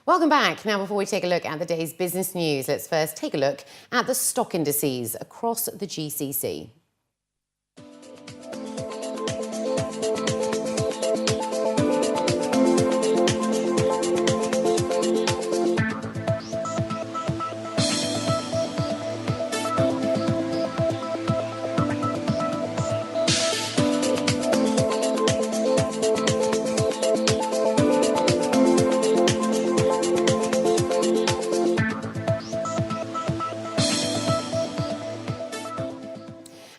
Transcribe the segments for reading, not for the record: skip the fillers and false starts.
Welcome back. Now, before we take a look at the day's business news, let's first take a look at the stock indices across the GCC.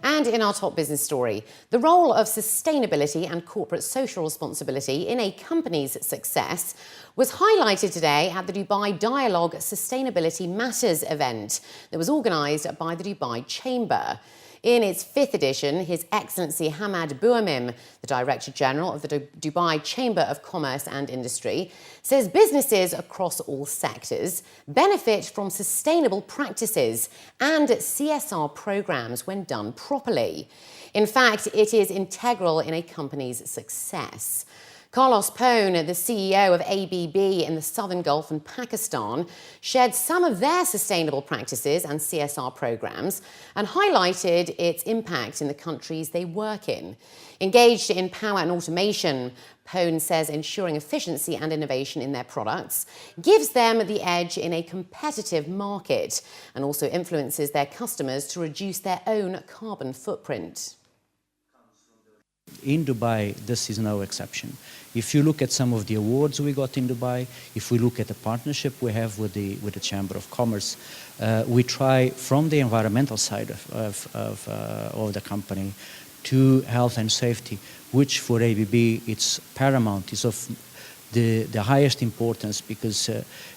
And in our top business story, the role of sustainability and corporate social responsibility in a company's success was highlighted today at the Dubai Dialogue Sustainability Matters event that was organised by the Dubai Chamber. In its fifth edition, His Excellency Hamad Bouamim, the Director General of the Dubai Chamber of Commerce and Industry, says businesses across all sectors benefit from sustainable practices and CSR programs when done properly. In fact, it is integral in a company's success. Carlos Pone, the CEO of ABB in the Southern Gulf and Pakistan, shared some of their sustainable practices and CSR programs and highlighted its impact in the countries they work in. Engaged in power and automation, Pone says ensuring efficiency and innovation in their products gives them the edge in a competitive market and also influences their customers to reduce their own carbon footprint. In Dubai, this is no exception. If you look at some of the awards we got in Dubai, if we look at the partnership we have with the Chamber of Commerce, we try from the environmental side of the company to health and safety, which for ABB it's paramount, is of the highest importance because,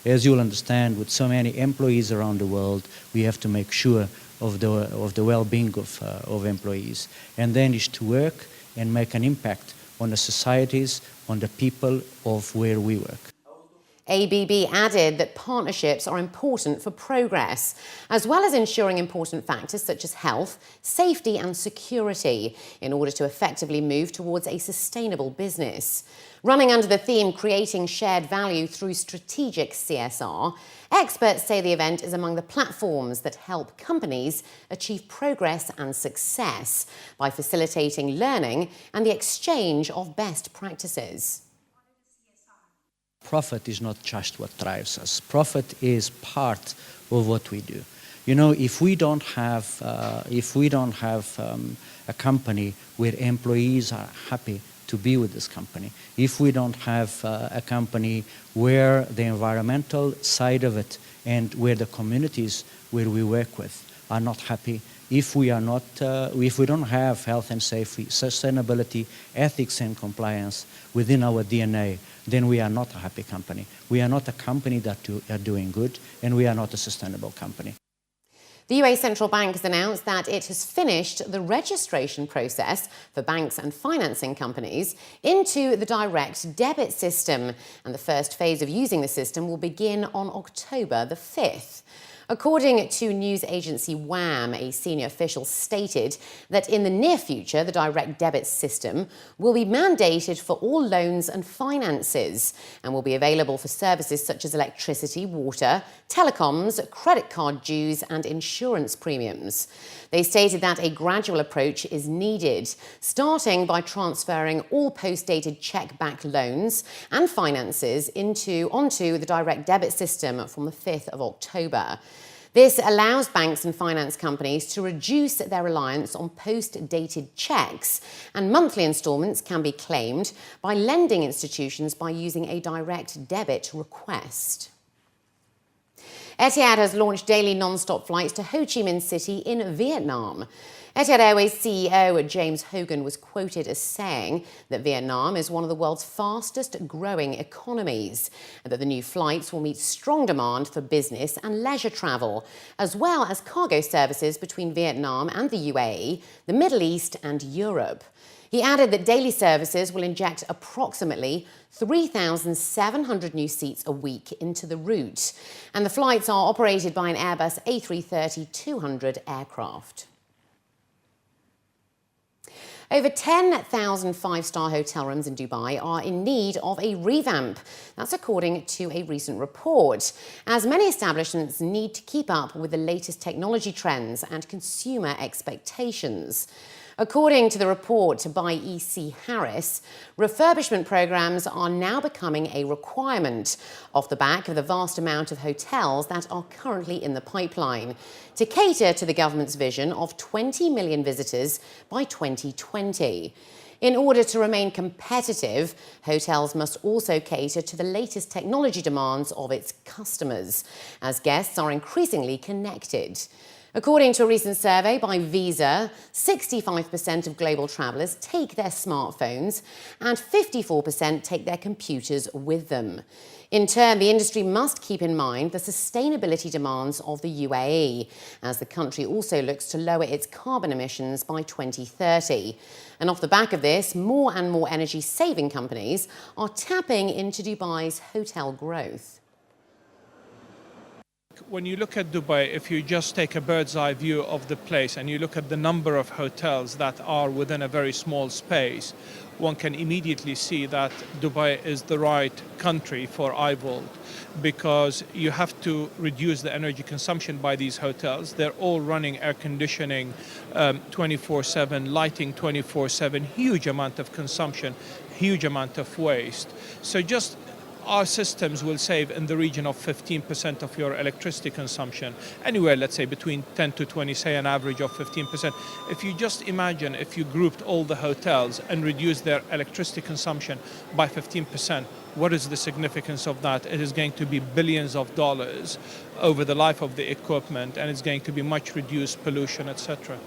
as you'll understand, with so many employees around the world, we have to make sure of the well-being of employees, and then is to work and make an impact on the societies, on the people of where we work. ABB added that partnerships are important for progress, as well as ensuring important factors such as health, safety and security in order to effectively move towards a sustainable business. Running under the theme Creating Shared Value Through Strategic CSR, experts say the event is among the platforms that help companies achieve progress and success by facilitating learning and the exchange of best practices. Profit is not just what drives us. Profit is part of what we do. You know, if we don't have a company where employees are happy to be with this company, if we don't have a company where the environmental side of it and where the communities where we work with are not happy, if we don't have health and safety, sustainability, ethics and compliance within our DNA, then we are not a happy company. We are not a company that are doing good, and we are not a sustainable company. The UAE Central Bank has announced that it has finished the registration process for banks and financing companies into the direct debit system, and the first phase of using the system will begin on October the 5th. According to news agency WAM, a senior official stated that in the near future, the direct debit system will be mandated for all loans and finances and will be available for services such as electricity, water, telecoms, credit card dues and insurance premiums. They stated that a gradual approach is needed, starting by transferring all post-dated cheque-backed loans and finances onto the direct debit system from the 5th of October. This allows banks and finance companies to reduce their reliance on post-dated cheques, and monthly instalments can be claimed by lending institutions by using a direct debit request. Etihad has launched daily non-stop flights to Ho Chi Minh City in Vietnam. Etihad Airways CEO James Hogan was quoted as saying that Vietnam is one of the world's fastest growing economies, and that the new flights will meet strong demand for business and leisure travel, as well as cargo services between Vietnam and the UAE, the Middle East and Europe. He added that daily services will inject approximately 3,700 new seats a week into the route, and the flights are operated by an Airbus A330-200 aircraft. Over 10,000 five-star hotel rooms in Dubai are in need of a revamp. That's according to a recent report, as many establishments need to keep up with the latest technology trends and consumer expectations. According to the report by EC Harris, refurbishment programs are now becoming a requirement off the back of the vast amount of hotels that are currently in the pipeline to cater to the government's vision of 20 million visitors by 2020. In order to remain competitive, hotels must also cater to the latest technology demands of its customers, as guests are increasingly connected. According to a recent survey by Visa, 65% of global travellers take their smartphones and 54% take their computers with them. In turn, the industry must keep in mind the sustainability demands of the UAE, as the country also looks to lower its carbon emissions by 2030. And off the back of this, more and more energy-saving companies are tapping into Dubai's hotel growth. When you look at Dubai, if you just take a bird's eye view of the place and you look at the number of hotels that are within a very small space, one can immediately see that Dubai is the right country for iVault, because you have to reduce the energy consumption by these hotels. They're all running air conditioning 24/7, lighting 24/7, huge amount of consumption, huge amount of waste. So just our systems will save in the region of 15% of your electricity consumption, anywhere, let's say, between 10 to 20, say an average of 15%. If you just imagine if you grouped all the hotels and reduced their electricity consumption by 15%, what is the significance of that? It is going to be billions of dollars over the life of the equipment, and it's going to be much reduced pollution, etc.